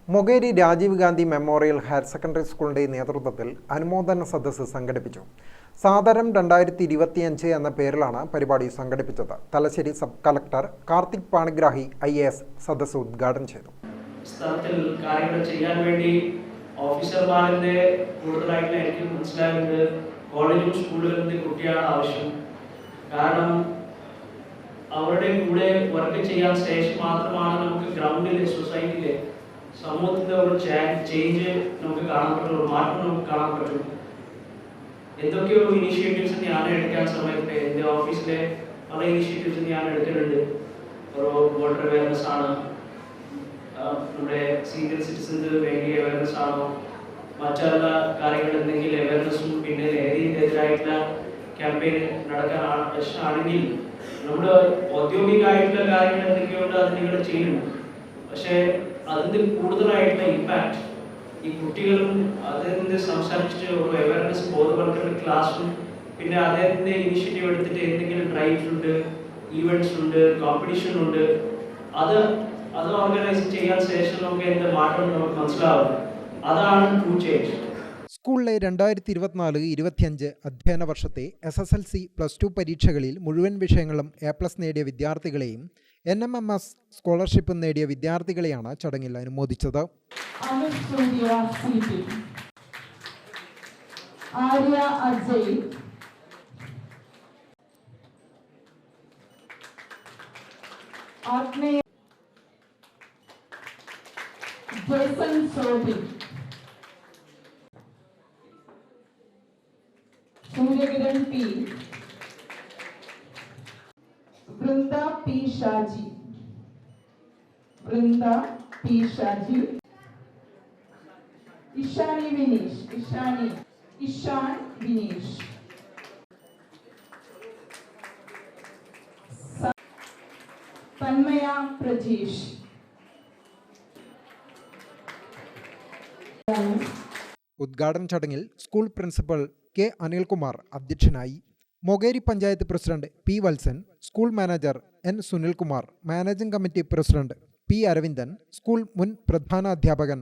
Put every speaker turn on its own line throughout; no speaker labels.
Mokeri Rajiv Gandhi memorial higher secondary സ്കൂളിന്റെ നേതൃത്വത്തിൽ അനുമോദന സദസ്സ് സംഘടിപ്പിച്ചു. സാദരം 2025 എന്ന പേരിലാണ് പരിപാടി സംഘടിപ്പിച്ചത്. Thalassery sub collector Karthik Panigrahi IAS സദസ്സ് ഉദ്ഘാടനം ചെയ്തു.
സ്ഥലത്തിൽ കാര്യങ്ങൾ ചെയ്യാൻ വേണ്ടി ഓഫീസർമാരുടെ കൂടുതലായിട്ട് എനിക്ക് മനസ്സിലായത് കോളേജും സ്കൂളുകളിലെ കുട്ടിയാണ് ആവശ്യം. കാരണം അവരുടെ കൂടെ വർക്ക് ചെയ്യാൻ ശേഷം മാത്രമാണ് നമുക്ക് ഗ്രൗണ്ടിലെ സൊസൈറ്റിയിലെ സമൂഹത്തിൻ്റെ ഒരു ചേഞ്ച് നമുക്ക് കാണാൻ പറ്റും, ഒരു മാറ്റം നമുക്ക് കാണാൻ പറ്റും. എന്തൊക്കെയോ ഇനിഷ്യേറ്റീവ്സ് ഞാൻ എടുക്കാൻ സമയത്ത് എൻ്റെ ഓഫീസിലെ പല ഇനിഷ്യേറ്റീവ്സ് ഞാൻ എടുക്കുന്നുണ്ട്. ഒരു വോട്ടർ അവയർനെസ് ആണ്, നമ്മുടെ സീനിയർ സിറ്റിസൻസ് വേണ്ടിയ അവയർനെസ് ആണോ, മറ്റുള്ള കാര്യങ്ങൾ എന്തെങ്കിലും അവയർനെസ്സും പിന്നെ ലഹരിക്കെതിരായിട്ടുള്ള ക്യാമ്പയിൻ നടക്കാനാണെങ്കിൽ നമ്മൾ ഔദ്യോഗികമായിട്ടുള്ള കാര്യങ്ങൾ എന്തൊക്കെയുണ്ട് അത് നിങ്ങൾ ചെയ്യുന്നുണ്ട്. പക്ഷേ അതിൻ്റെ കൂടുതലായിട്ടുള്ള ഇമ്പാക്റ്റ് ഈ കുട്ടികളും അതിൻ്റെ സംസാരിച്ചിട്ട് ഒരു അവയർനെസ് ബോധവൽക്കരണ ക്ലാസ്സും പിന്നെ അദ്ദേഹത്തിൻ്റെ ഇനിഷ്യേറ്റീവ് എടുത്തിട്ട് എന്തെങ്കിലും ഡ്രൈവ്സ് ഉണ്ട്, ഈവൻറ്റ്സ് ഉണ്ട്, കോമ്പറ്റീഷൻ ഉണ്ട്, അത് ഓർഗനൈസ് ചെയ്യാൻ ശേഷം നമുക്ക് എന്ത് മാറ്റം നമുക്ക് മനസ്സിലാവും. അതാണ് ട്രൂ ചേഞ്ച്.
സ്കൂളിലെ 2024-25 അധ്യയന വർഷത്തെ SSLC +2 പരീക്ഷകളിൽ മുഴുവൻ വിഷയങ്ങളും A+ നേടിയ വിദ്യാർത്ഥികളെയും NMMS സ്കോളർഷിപ്പ് നേടിയ വിദ്യാർത്ഥികളെയാണ് ചടങ്ങിൽ അനുമോദിച്ചത്.
सूर्यकिरण P, वृंदा P शाजी, ईशान विनीश, तन्मया प्रजेश.
ഉദ്ഘാടന ചടങ്ങിൽ സ്കൂൾ പ്രിൻസിപ്പൽ K. അനിൽകുമാർ അധ്യക്ഷനായി. Mokeri panchayat president P. Valsan, school manager N. Sunilkumar, managing committee president P. Aravindan, school മുൻ പ്രധാനാധ്യാപകൻ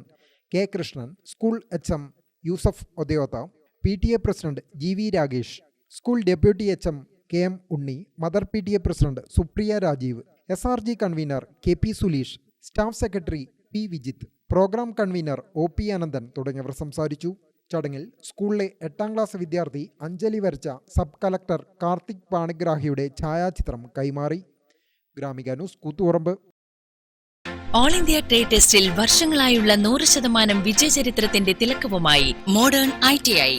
K. Krishnan, school HM Yusuf Odayoth, PTA president GV Ragesh, school deputy HM KM Unni, mother PTA president Supriya Rajeev, SRG convener KP Suleesh, staff secretary P. Vijith, programme convener OP Ananthan തുടങ്ങിയവർ സംസാരിച്ചു. ചടങ്ങിൽ സ്കൂളിലെ 8ാം class വിദ്യാർത്ഥി അഞ്ജലി വരച്ച sub collector Karthik പാണിഗ്രാഹിയുടെ ഛായാചിത്രം കൈമാറി. Gramika news, Koothuparamba.
All India trade ടെസ്റ്റിൽ വർഷങ്ങളായുള്ള 100% വിജയചരിത്രത്തിന്റെ തിലക്കവുമായി മോഡേൺ ITI.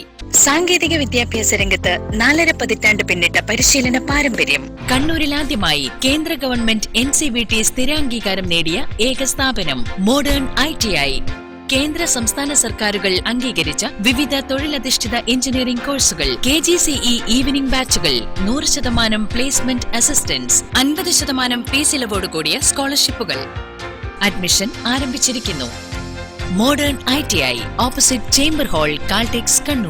സാങ്കേതിക വിദ്യാഭ്യാസ രംഗത്ത് 4.5 പതിറ്റാണ്ട് പിന്നിട്ട പരിശീലന പാരമ്പര്യം. കണ്ണൂരിൽ ആദ്യമായി കേന്ദ്ര ഗവൺമെന്റ് NCVT സ്ഥിരാംഗീകാരം നേടിയ ഏക സ്ഥാപനം മോഡേൺ ITI. കേന്ദ്ര സംസ്ഥാന സർക്കാരുകൾ അംഗീകരിച്ച വിവിധ തൊഴിലധിഷ്ഠിത എഞ്ചിനീയറിംഗ് കോഴ്സുകൾ, KGCE ഈവനിംഗ് ബാച്ചുകൾ, 100% പ്ലേസ്മെന്റ് അസിസ്റ്റൻസ്, 50% ഫീസ് ഇളവോട് കൂടിയ സ്കോളർഷിപ്പുകൾ. അഡ്മിഷൻ ആരംഭിച്ചിരിക്കുന്നു. Modern ITI, opposite chamber hall, Caltex, Kannur.